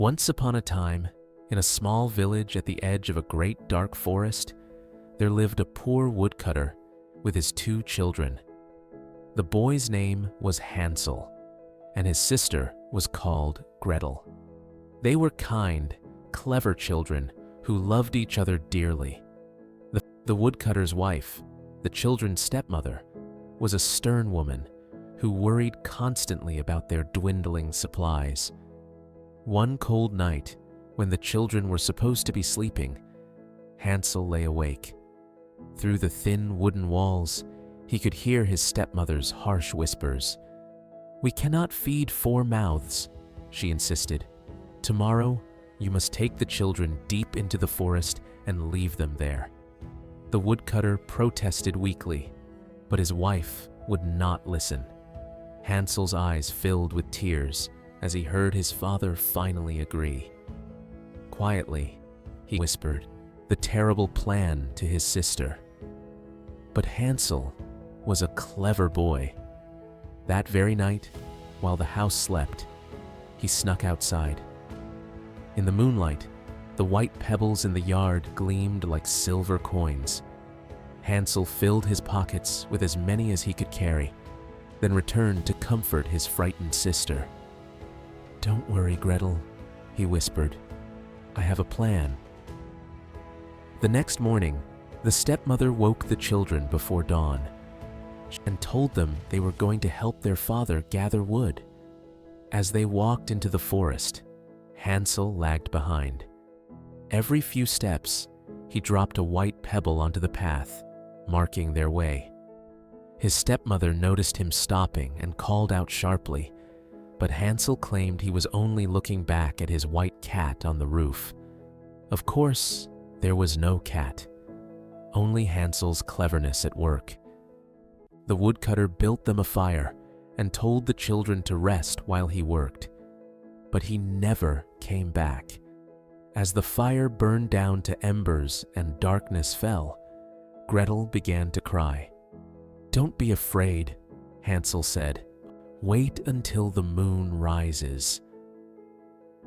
Once upon a time, in a small village at the edge of a great dark forest, there lived a poor woodcutter with his two children. The boy's name was Hansel, and his sister was called Gretel. They were kind, clever children who loved each other dearly. The woodcutter's wife, the children's stepmother, was a stern woman who worried constantly about their dwindling supplies. One cold night, when the children were supposed to be sleeping, Hansel lay awake. Through the thin wooden walls, he could hear his stepmother's harsh whispers. "We cannot feed 4 mouths," she insisted. "Tomorrow, you must take the children deep into the forest and leave them there." The woodcutter protested weakly, but his wife would not listen. Hansel's eyes filled with tears as he heard his father finally agree. Quietly, he whispered the terrible plan to his sister. But Hansel was a clever boy. That very night, while the house slept, he snuck outside. In the moonlight, the white pebbles in the yard gleamed like silver coins. Hansel filled his pockets with as many as he could carry, then returned to comfort his frightened sister. "Don't worry, Gretel," he whispered. "I have a plan." The next morning, the stepmother woke the children before dawn and told them they were going to help their father gather wood. As they walked into the forest, Hansel lagged behind. Every few steps, he dropped a white pebble onto the path, marking their way. His stepmother noticed him stopping and called out sharply, but Hansel claimed he was only looking back at his white cat on the roof. Of course, there was no cat, only Hansel's cleverness at work. The woodcutter built them a fire and told the children to rest while he worked, but he never came back. As the fire burned down to embers and darkness fell, Gretel began to cry. "Don't be afraid," Hansel said. "Wait until the moon rises."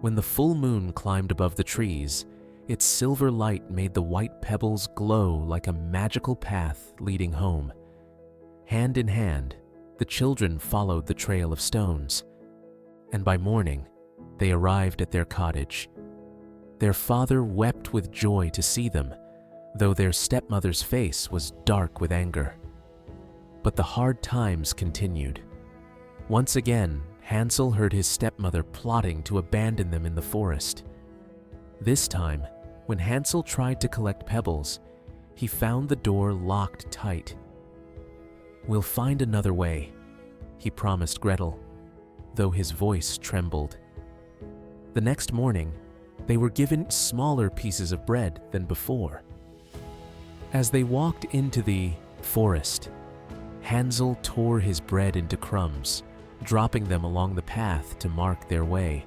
When the full moon climbed above the trees, its silver light made the white pebbles glow like a magical path leading home. Hand in hand, the children followed the trail of stones, and by morning, they arrived at their cottage. Their father wept with joy to see them, though their stepmother's face was dark with anger. But the hard times continued. Once again, Hansel heard his stepmother plotting to abandon them in the forest. This time, when Hansel tried to collect pebbles, he found the door locked tight. "We'll find another way," he promised Gretel, though his voice trembled. The next morning, they were given smaller pieces of bread than before. As they walked into the forest, Hansel tore his bread into crumbs, dropping them along the path to mark their way.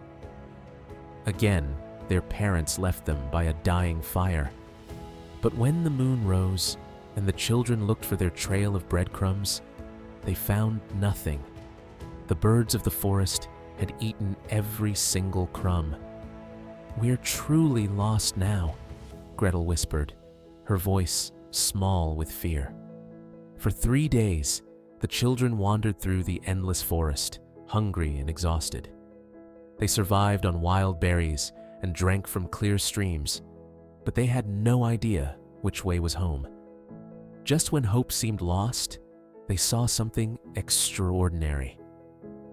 Again, their parents left them by a dying fire. But when the moon rose and the children looked for their trail of breadcrumbs, they found nothing. The birds of the forest had eaten every single crumb. "We're truly lost now," Gretel whispered, her voice small with fear. For 3 days, the children wandered through the endless forest, hungry and exhausted. They survived on wild berries and drank from clear streams, but they had no idea which way was home. Just when hope seemed lost, they saw something extraordinary.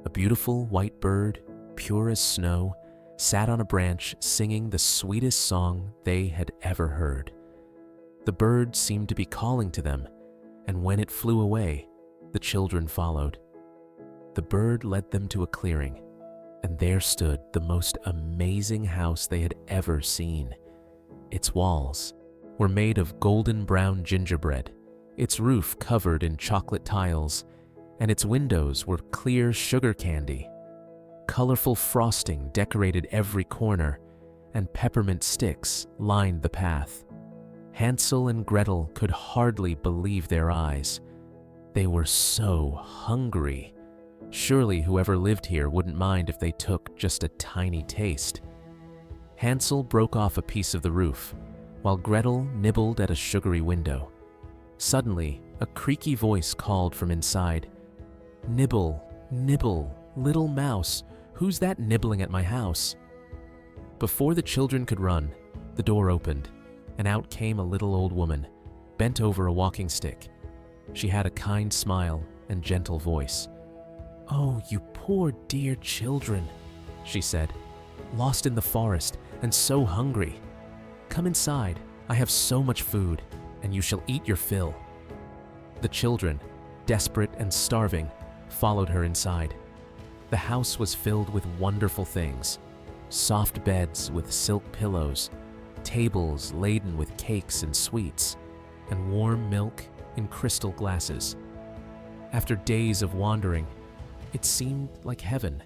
A beautiful white bird, pure as snow, sat on a branch singing the sweetest song they had ever heard. The bird seemed to be calling to them, and when it flew away, the children followed. The bird led them to a clearing, and there stood the most amazing house they had ever seen. Its walls were made of golden brown gingerbread, its roof covered in chocolate tiles, and its windows were clear sugar candy. Colorful frosting decorated every corner, and peppermint sticks lined the path. Hansel and Gretel could hardly believe their eyes. They were so hungry. Surely whoever lived here wouldn't mind if they took just a tiny taste. Hansel broke off a piece of the roof, while Gretel nibbled at a sugary window. Suddenly, a creaky voice called from inside, "Nibble, nibble, little mouse, who's that nibbling at my house?" Before the children could run, the door opened, and out came a little old woman, bent over a walking stick. She had a kind smile and gentle voice. "Oh, you poor dear children," she said, "lost in the forest and so hungry. Come inside, I have so much food, and you shall eat your fill." The children, desperate and starving, followed her inside. The house was filled with wonderful things: soft beds with silk pillows, tables laden with cakes and sweets, and warm milk in crystal glasses. After days of wandering, it seemed like heaven.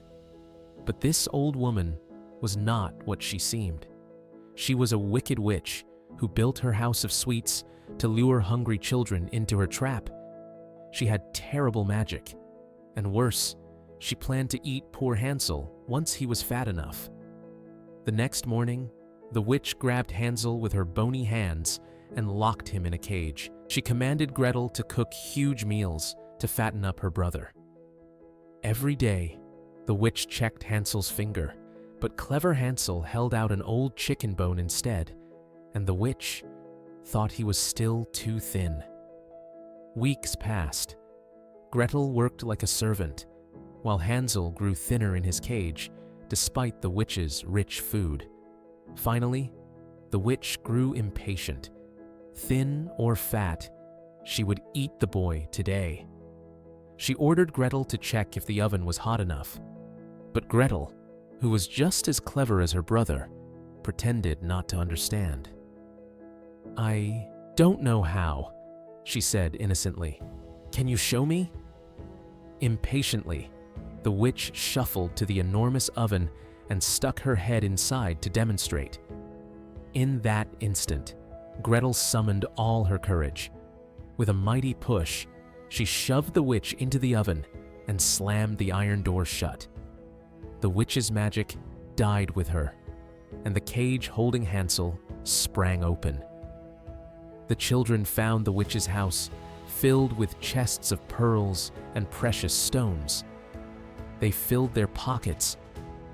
But this old woman was not what she seemed. She was a wicked witch who built her house of sweets to lure hungry children into her trap. She had terrible magic, and worse, she planned to eat poor Hansel once he was fat enough. The next morning, the witch grabbed Hansel with her bony hands and locked him in a cage. She commanded Gretel to cook huge meals to fatten up her brother. Every day, the witch checked Hansel's finger, but clever Hansel held out an old chicken bone instead, and the witch thought he was still too thin. Weeks passed. Gretel worked like a servant, while Hansel grew thinner in his cage, despite the witch's rich food. Finally, the witch grew impatient. Thin or fat, she would eat the boy today. She ordered Gretel to check if the oven was hot enough. But Gretel, who was just as clever as her brother, pretended not to understand. "I don't know how," she said innocently. "Can you show me?" Impatiently, the witch shuffled to the enormous oven and stuck her head inside to demonstrate. In that instant, Gretel summoned all her courage. With a mighty push, she shoved the witch into the oven and slammed the iron door shut. The witch's magic died with her, and the cage holding Hansel sprang open. The children found the witch's house filled with chests of pearls and precious stones. They filled their pockets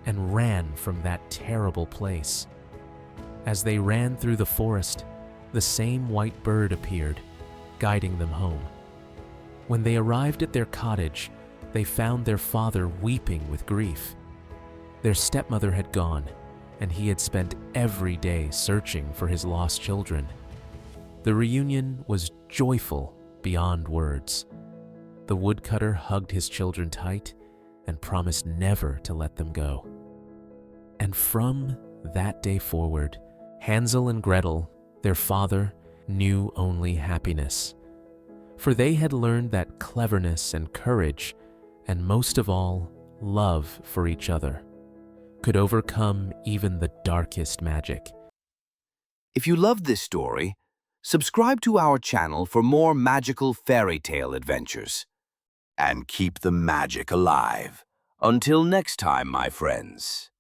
and ran from that terrible place. As they ran through the forest, the same white bird appeared, guiding them home. When they arrived at their cottage, they found their father weeping with grief. Their stepmother had gone, and he had spent every day searching for his lost children. The reunion was joyful beyond words. The woodcutter hugged his children tight and promised never to let them go. And from that day forward, Hansel and Gretel, their father, knew only happiness. For they had learned that cleverness and courage, and most of all, love for each other, could overcome even the darkest magic. If you loved this story, subscribe to our channel for more magical fairy tale adventures. And keep the magic alive. Until next time, my friends.